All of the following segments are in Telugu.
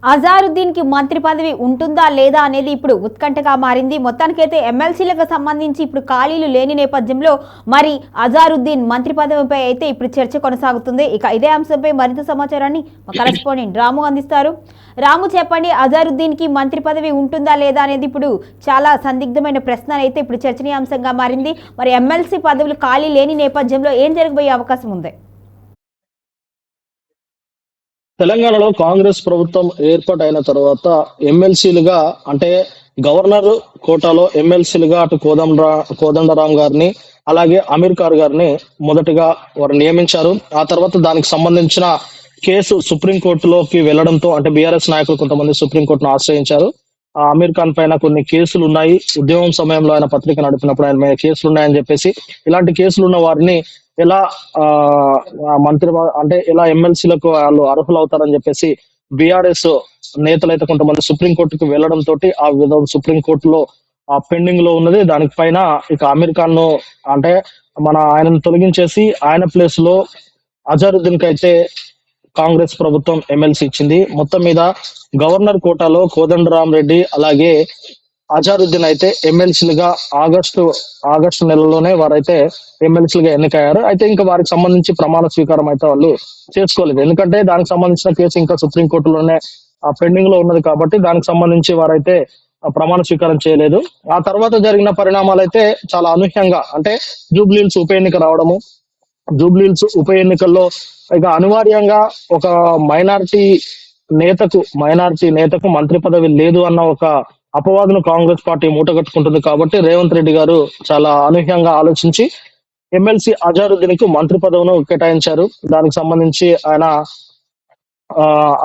అజారుద్దీన్ కి మంత్రి పదవి ఉంటుందా లేదా అనేది ఇప్పుడు ఉత్కంఠగా మారింది. మొత్తానికైతే ఎమ్మెల్సీలకు సంబంధించి ఇప్పుడు ఖాళీలు లేని నేపథ్యంలో మరి అజారుద్దీన్ మంత్రి పదవిపై అయితే ఇప్పుడు చర్చ కొనసాగుతుంది. ఇక ఇదే అంశంపై మరింత సమాచారాన్ని మా కరెస్పాండెంట్ రాము అందిస్తారు. రాము, చెప్పండి, అజారుద్దీన్ కి మంత్రి పదవి ఉంటుందా లేదా అనేది ఇప్పుడు చాలా సందిగ్ధమైన ప్రశ్న అయితే ఇప్పుడు చర్చనీయాంశంగా మారింది. మరి ఎమ్మెల్సీ పదవులు ఖాళీ లేని నేపథ్యంలో ఏం జరగబోయే అవకాశం ఉంది? తెలంగాణలో కాంగ్రెస్ ప్రభుత్వం ఏర్పాటైన తర్వాత ఎమ్మెల్సీలుగా అంటే గవర్నర్ కోటాలో ఎమ్మెల్సీలుగా అటు కోదండరాం గారిని అలాగే అమీర్ ఖాన్ గారిని మొదటగా వారు నియమించారు. ఆ తర్వాత దానికి సంబంధించిన కేసు సుప్రీంకోర్టులోకి వెళ్లడంతో అంటే బీఆర్ఎస్ నాయకులు కొంతమంది సుప్రీంకోర్టును ఆశ్రయించారు. ఆ అమీర్ ఖాన్ పైన కొన్ని కేసులు ఉన్నాయి, ఉద్యమం సమయంలో ఆయన పత్రిక నడిపినప్పుడు ఆయన మీద కేసులు ఉన్నాయని చెప్పేసి ఇలాంటి కేసులు ఉన్న వారిని ఎలా ఆ మంత్రి అంటే ఎలా ఎమ్మెల్సీలకు వాళ్ళు అర్హులు అవుతారని చెప్పేసి బీఆర్ఎస్ నేతలు అయితే కొంతమంది సుప్రీంకోర్టుకు వెళ్లడం తోటి ఆ విధంగా సుప్రీంకోర్టులో ఆ పెండింగ్ లో ఉన్నది. దానికి పైన ఇక అమీర్ ఖాన్ ను అంటే ఆయనను తొలగించేసి ఆయన ప్లేస్ లో అజారుద్దీన్ కి అయితే కాంగ్రెస్ ప్రభుత్వం ఎమ్మెల్సీ ఇచ్చింది. మొత్తం మీద గవర్నర్ కోటాలో కోదండరాం రెడ్డి అలాగే అజారుద్దీన్ అయితే ఎమ్మెల్సీలుగా ఆగస్టు నెలలోనే వారైతే ఎమ్మెల్సీలుగా ఎన్నికయ్యారు. అయితే ఇంకా వారికి సంబంధించి ప్రమాణ స్వీకారం అయితే వాళ్ళు చేసుకోలేదు. ఎందుకంటే దానికి సంబంధించిన కేసు ఇంకా సుప్రీంకోర్టులోనే పెండింగ్ లో ఉన్నది కాబట్టి దానికి సంబంధించి వారైతే ప్రమాణ స్వీకారం చేయలేదు. ఆ తర్వాత జరిగిన పరిణామాలు అయితే చాలా అనూహ్యంగా అంటే జూబ్లీహిల్స్ ఉప ఎన్నిక రావడము, జూబ్లీహిల్స్ ఉప ఎన్నికల్లో ఇక అనివార్యంగా ఒక మైనారిటీ నేతకు మంత్రి పదవి లేదు అన్న ఒక అపవాదును కాంగ్రెస్ పార్టీ మూటగట్టుకుంటుంది. కాబట్టి రేవంత్ రెడ్డి గారు చాలా అనూహ్యంగా ఆలోచించి ఎమ్మెల్సీ అజారుద్దీన్ కు మంత్రి పదవిను కేటాయించారు. దానికి సంబంధించి ఆయన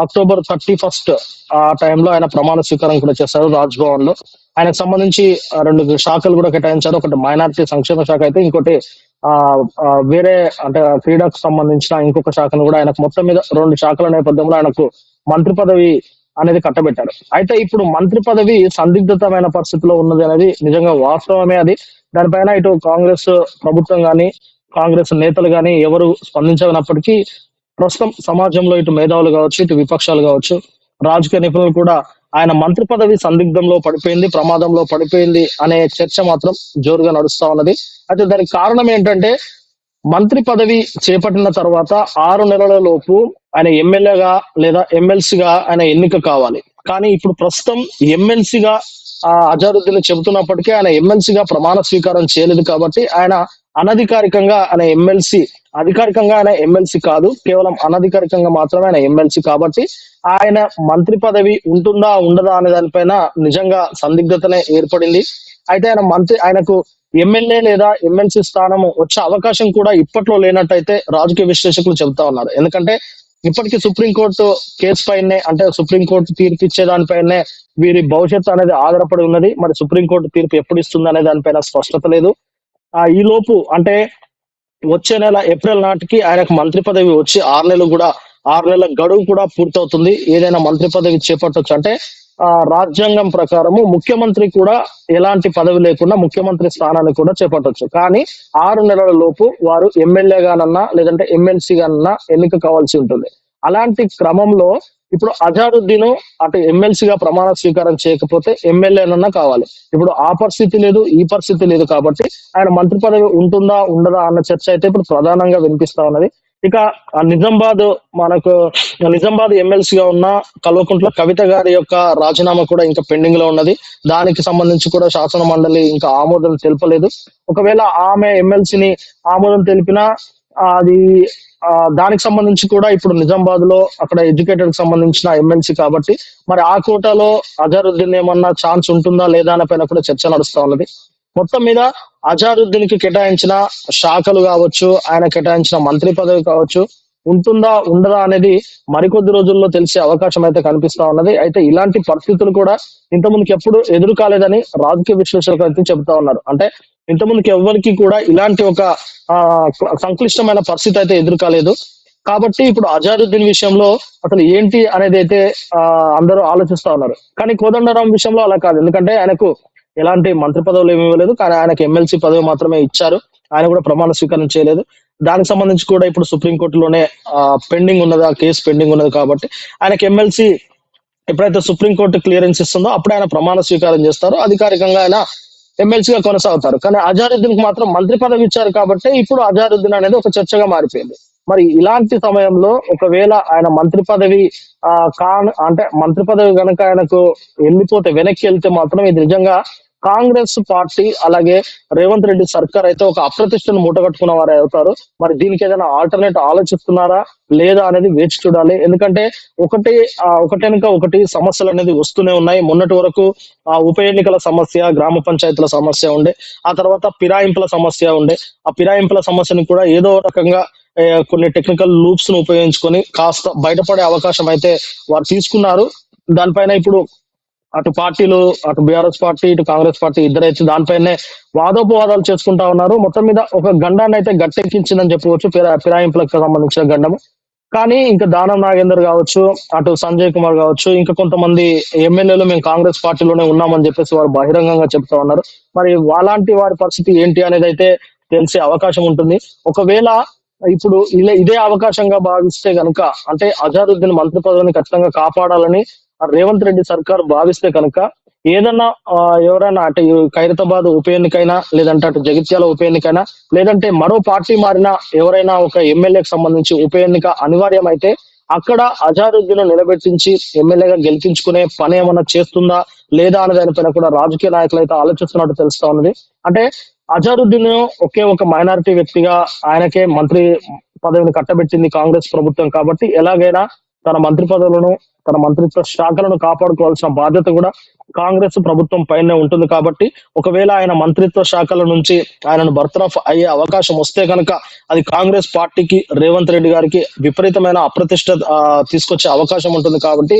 అక్టోబర్ 31 ఆ టైంలో ఆయన ప్రమాణ స్వీకారం కూడా చేశారు రాజ్భవన్ లో. ఆయనకు సంబంధించి 2 శాఖలు కూడా కేటాయించారు. ఒకటి మైనారిటీ సంక్షేమ శాఖ అయితే ఇంకోటి వేరే అంటే క్రీడకు సంబంధించిన ఇంకొక శాఖను కూడా ఆయనకు మొత్తం మీద 2 శాఖల నేపథ్యంలో ఆయనకు మంత్రి పదవి అనేది కట్టబెట్టారు. అయితే ఇప్పుడు మంత్రి పదవి సందిగ్ధమైన పరిస్థితిలో ఉన్నది అనేది నిజంగా వాస్తవమే. అది దానిపైన ఇటు కాంగ్రెస్ ప్రభుత్వం గాని కాంగ్రెస్ నేతలు గాని ఎవరు స్పందించనప్పటికీ ప్రస్తుతం సమాజంలో ఇటు మేధావులు కావచ్చు, ఇటు విపక్షాలు కావచ్చు, రాజకీయ నిపుణులు కూడా ఆయన మంత్రి పదవి సందిగ్ధంలో పడిపోయింది, ప్రమాదంలో పడిపోయింది అనే చర్చ మాత్రం జోరుగా నడుస్తా ఉన్నది. అయితే దానికి కారణం ఏంటంటే మంత్రి పదవి చేపట్టిన తర్వాత 6 నెలల లోపు ఆయన ఎమ్మెల్యేగా లేదా ఎమ్మెల్సీగా ఆయన ఎన్నిక కావాలి. కానీ ఇప్పుడు ప్రస్తుతం ఎమ్మెల్సీగా అజారుద్దీన్ చెబుతున్నప్పటికీ ఆయన ఎమ్మెల్సీగా ప్రమాణ స్వీకారం చేయలేదు. కాబట్టి ఆయన అనధికారికంగా ఆయన ఎమ్మెల్సీ, అధికారికంగా ఆయన ఎమ్మెల్సీ కాదు, కేవలం అనధికారికంగా మాత్రమే ఆయన ఎమ్మెల్సీ. కాబట్టి ఆయన మంత్రి పదవి ఉంటుందా ఉండదా అనే దానిపైన నిజంగా సందిగ్ధతనే ఏర్పడింది. అయితే ఆయనకు ఎమ్మెల్యే లేదా ఎమ్మెల్సీ స్థానం వచ్చే అవకాశం కూడా ఇప్పట్లో లేనట్టయితే రాజకీయ విశ్లేషకులు చెబుతా ఉన్నారు. ఎందుకంటే ఇప్పటికీ సుప్రీంకోర్టు కేసు పైనే అంటే సుప్రీంకోర్టు తీర్పు ఇచ్చే దానిపైనే వీరి భవిష్యత్తు అనేది ఆధారపడి ఉన్నది. మరి సుప్రీంకోర్టు తీర్పు ఎప్పుడు ఇస్తుంది అనే దానిపైన స్పష్టత లేదు. ఈ లోపు అంటే వచ్చే నెల ఏప్రిల్ నాటికి ఆయనకు మంత్రి పదవి వచ్చి 6 నెలల గడువు కూడా పూర్తవుతుంది. ఏదైనా మంత్రి పదవి చేపట్టొచ్చు. అంటే రాజ్యాంగం ప్రకారము ముఖ్యమంత్రి కూడా ఎలాంటి పదవి లేకుండా ముఖ్యమంత్రి స్థానాన్ని కూడా చేపట్టొచ్చు. కానీ 6 నెలల లోపు వారు ఎమ్మెల్యేగానన్నా లేదంటే ఎమ్మెల్సీగానన్నా ఎన్నిక కావాల్సి ఉంటుంది. అలాంటి క్రమంలో ఇప్పుడు అజారుద్దీన్ అటు ఎమ్మెల్సీగా ప్రమాణ స్వీకారం చేయకపోతే ఎమ్మెల్యేనన్నా కావాలి. ఇప్పుడు ఆ పరిస్థితి లేదు, ఈ పరిస్థితి లేదు. కాబట్టి ఆయన మంత్రి పదవి ఉంటుందా ఉండదా అన్న చర్చ అయితే ఇప్పుడు ప్రధానంగా వినిపిస్తా ఉన్నది. ఇక నిజామాబాద్ ఎమ్మెల్సీగా ఉన్న కల్వకుంట్ల కవిత గారి యొక్క రాజీనామా కూడా ఇంకా పెండింగ్ లో ఉన్నది. దానికి సంబంధించి కూడా శాసన మండలి ఇంకా ఆమోదం తెలపలేదు. ఒకవేళ ఆమె ఎమ్మెల్సీని ఆమోదం తెలిపినా అది దానికి సంబంధించి కూడా ఇప్పుడు నిజామాబాద్ లో అక్కడ ఎడ్యుకేటెడ్ కి సంబంధించిన ఎమ్మెల్సీ కాబట్టి మరి ఆ కోటాలో అజారుద్దీన్ ఏమన్నా ఛాన్స్ ఉంటుందా లేదా అనే పైన కూడా చర్చ నడుస్తా ఉన్నది. మొత్తం మీద అజారుద్దీన్ కి కేటాయించిన శాఖలు కావచ్చు, ఆయన కేటాయించిన మంత్రి పదవి కావచ్చు, ఉంటుందా ఉండదా అనేది మరికొద్ది రోజుల్లో తెలిసే అవకాశం అయితే కనిపిస్తా ఉన్నది. అయితే ఇలాంటి పరిస్థితులు కూడా ఇంతకుముందుకు ఎప్పుడు ఎదురు కాలేదని రాజకీయ విశ్లేషకులు అయితే చెబుతా ఉన్నారు. అంటే ఇంతకుముందుకు ఎవరికి కూడా ఇలాంటి ఒక సంక్లిష్టమైన పరిస్థితి అయితే ఎదురు కాలేదు. కాబట్టి ఇప్పుడు అజారుద్దీన్ విషయంలో అసలు ఏంటి అనేది అయితే అందరూ ఆలోచిస్తా ఉన్నారు. కానీ కోదండరాం విషయంలో అలా కాదు. ఎందుకంటే ఆయనకు ఎలాంటి మంత్రి పదవులు ఏమీ ఇవ్వలేదు, కానీ ఆయనకు ఎమ్మెల్సీ పదవి మాత్రమే ఇచ్చారు. ఆయన కూడా ప్రమాణ స్వీకారం చేయలేదు. దానికి సంబంధించి కూడా ఇప్పుడు సుప్రీంకోర్టులోనే పెండింగ్ ఉన్నది, ఆ కేసు పెండింగ్ ఉన్నది. కాబట్టి ఆయనకు ఎమ్మెల్సీ ఎప్పుడైతే సుప్రీంకోర్టు క్లియరెన్స్ ఇస్తుందో అప్పుడు ఆయన ప్రమాణ స్వీకారం చేస్తారు, అధికారికంగా ఆయన ఎమ్మెల్సీగా కొనసాగుతారు. కానీ అజారుద్దీన్ కి మాత్రం మంత్రి పదవి ఇచ్చారు కాబట్టి ఇప్పుడు అజారుద్దీన్ అనేది ఒక చర్చగా మారిపోయింది. మరి ఇలాంటి సమయంలో ఒకవేళ ఆయన మంత్రి పదవి అంటే మంత్రి పదవి కనుక ఆయనకు వెళ్ళిపోతే, వెనక్కి వెళ్తే మాత్రం ఇది నిజంగా కాంగ్రెస్ పార్టీ అలాగే రేవంత్ రెడ్డి సర్కార్ అయితే ఒక అప్రతిష్టను మూటగట్టుకున్న వారే అవుతారు. మరి దీనికి ఏదైనా ఆల్టర్నేట్ ఆలోచిస్తున్నారా లేదా అనేది వేచి చూడాలి. ఎందుకంటే ఒకటి ఒకటెనక ఒకటి సమస్యలు అనేది వస్తూనే ఉన్నాయి. మొన్నటి వరకు ఉప ఎన్నికల సమస్య, గ్రామ పంచాయతీల సమస్య ఉండే, ఆ తర్వాత ఫిరాయింపుల సమస్య ఉండే. ఆ ఫిరాయింపుల సమస్యను కూడా ఏదో రకంగా కొన్ని టెక్నికల్ లూప్స్ ను ఉపయోగించుకొని కాస్త బయటపడే అవకాశం అయితే వారు తీసుకున్నారు. దానిపైన ఇప్పుడు అటు పార్టీలు, అటు బీఆర్ఎస్ పార్టీ, ఇటు కాంగ్రెస్ పార్టీ ఇద్దరైతే దానిపైనే వాదోపవాదాలు చేసుకుంటా ఉన్నారు. మొత్తం మీద ఒక గండాన్ని అయితే గట్టెక్కించిందని చెప్పవచ్చు, ఫిరాయింపులకు సంబంధించిన గండం. కానీ ఇంకా దానం నాగేందర్ కావచ్చు, అటు సంజయ్ కుమార్ కావచ్చు, ఇంకా కొంతమంది ఎమ్మెల్యేలు మేము కాంగ్రెస్ పార్టీలోనే ఉన్నామని చెప్పేసి వారు బహిరంగంగా చెప్తా ఉన్నారు. మరి అలాంటి వారి పరిస్థితి ఏంటి అనేది అయితే తెలిసే అవకాశం ఉంటుంది. ఒకవేళ ఇప్పుడు ఇదే అవకాశంగా భావిస్తే కనుక, అంటే అజారుద్దీన్ మంత్రి పదవిని ఖచ్చితంగా కాపాడాలని రేవంత్ రెడ్డి సర్కార్ భావిస్తే కనుక ఏదన్నా ఎవరైనా అంటే ఈ ఖైరతాబాద్ ఉప ఎన్నికైనా, లేదంటే అటు జగిత్యాల ఉప ఎన్నికైనా, లేదంటే మరో పార్టీ మారిన ఎవరైనా ఒక ఎమ్మెల్యేకి సంబంధించి ఉప ఎన్నిక అనివార్యమైతే అక్కడ అజారుద్దీన్ నిలబెట్టించి ఎమ్మెల్యేగా గెలిపించుకునే పని ఏమన్నా చేస్తుందా లేదా అనే దానిపైన కూడా రాజకీయ నాయకులు అయితే ఆలోచిస్తున్నట్టు తెలుస్తా ఉన్నది. అంటే అజారుద్దీన్ ఒకే ఒక మైనారిటీ వ్యక్తిగా ఆయనకే మంత్రి పదవిని కట్టబెట్టింది కాంగ్రెస్ ప్రభుత్వం కాబట్టి ఎలాగైనా తన మంత్రి పదవులను, తన మంత్రిత్వ శాఖలను కాపాడుకోవాల్సిన బాధ్యత కూడా కాంగ్రెస్ ప్రభుత్వం పైనే ఉంటుంది. కాబట్టి ఒకవేళ ఆయన మంత్రిత్వ శాఖల నుంచి ఆయనను బర్తరఫ్ అయ్యే అవకాశం వస్తే కనుక అది కాంగ్రెస్ పార్టీకి, రేవంత్ రెడ్డి గారికి విపరీతమైన అప్రతిష్ట తీసుకొచ్చే అవకాశం ఉంటుంది. కాబట్టి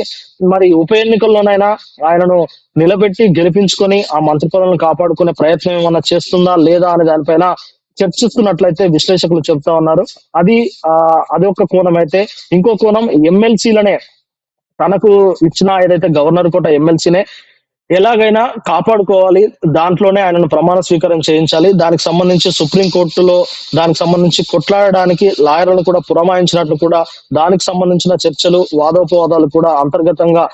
మరి ఉప ఎన్నికల్లోనైనా ఆయనను నిలబెట్టి గెలిపించుకొని ఆ మంత్రి పదవులను కాపాడుకునే ప్రయత్నం ఏమన్నా చేస్తుందా లేదా అనే దానిపైన చర్చిస్తున్నట్లయితే విశ్లేషకులు చెప్తా ఉన్నారు. అది ఒక కోణం అయితే, ఇంకో కోణం ఎమ్మెల్సీలనే తనకు ఇచ్చిన ఏదైతే గవర్నర్ కోట ఎమ్మెల్సీనే ఎలాగైనా కాపాడుకోవాలి, దాంట్లోనే ఆయనను ప్రమాణ స్వీకారం చేయించాలి. దానికి సంబంధించి సుప్రీంకోర్టులో దానికి సంబంధించి కొట్లాడడానికి లాయర్లను కూడా పురమాయించినట్లు కూడా దానికి సంబంధించిన చర్చలు, వాదోపవాదాలు కూడా అంతర్గతంగా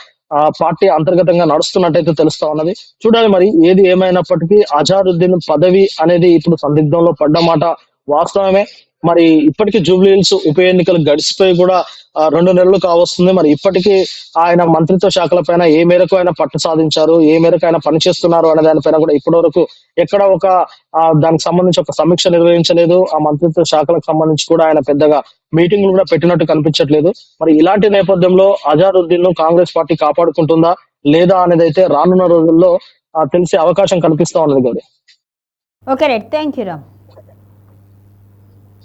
పార్టీ అంతర్గతంగా నడుస్తున్నట్టయితే తెలుస్తా ఉన్నది. చూడాలి మరి ఏది ఏమైనప్పటికీ అజారుద్దీన్ పదవి అనేది ఇప్పుడు సందిగ్ధంలో పడ్డమాట వాస్తవమే. మరి ఇప్పటికీ జూబ్లీ హిల్స్ ఉప ఎన్నికలు గడిచిపోయి కూడా 2 నెలలు కావస్తుంది. మరి ఇప్పటికీ ఆయన మంత్రిత్వ శాఖల పైన ఏ మేరకు ఆయన పట్టు సాధించారు, ఏ మేరకు ఆయన పనిచేస్తున్నారు అనే దానిపైన కూడా ఇప్పటి వరకు ఎక్కడ ఒక దానికి సంబంధించి ఒక సమీక్ష నిర్వహించలేదు. ఆ మంత్రిత్వ శాఖలకు సంబంధించి కూడా ఆయన పెద్దగా మీటింగ్లు కూడా పెట్టినట్టు కనిపించట్లేదు. మరి ఇలాంటి నేపథ్యంలో అజారుద్దీన్ ను కాంగ్రెస్ పార్టీ కాపాడుకుంటుందా లేదా అనేది అయితే రానున్న రోజుల్లో తెలిసే అవకాశం కనిపిస్తా ఉన్నది. Okay right, thank you Ram.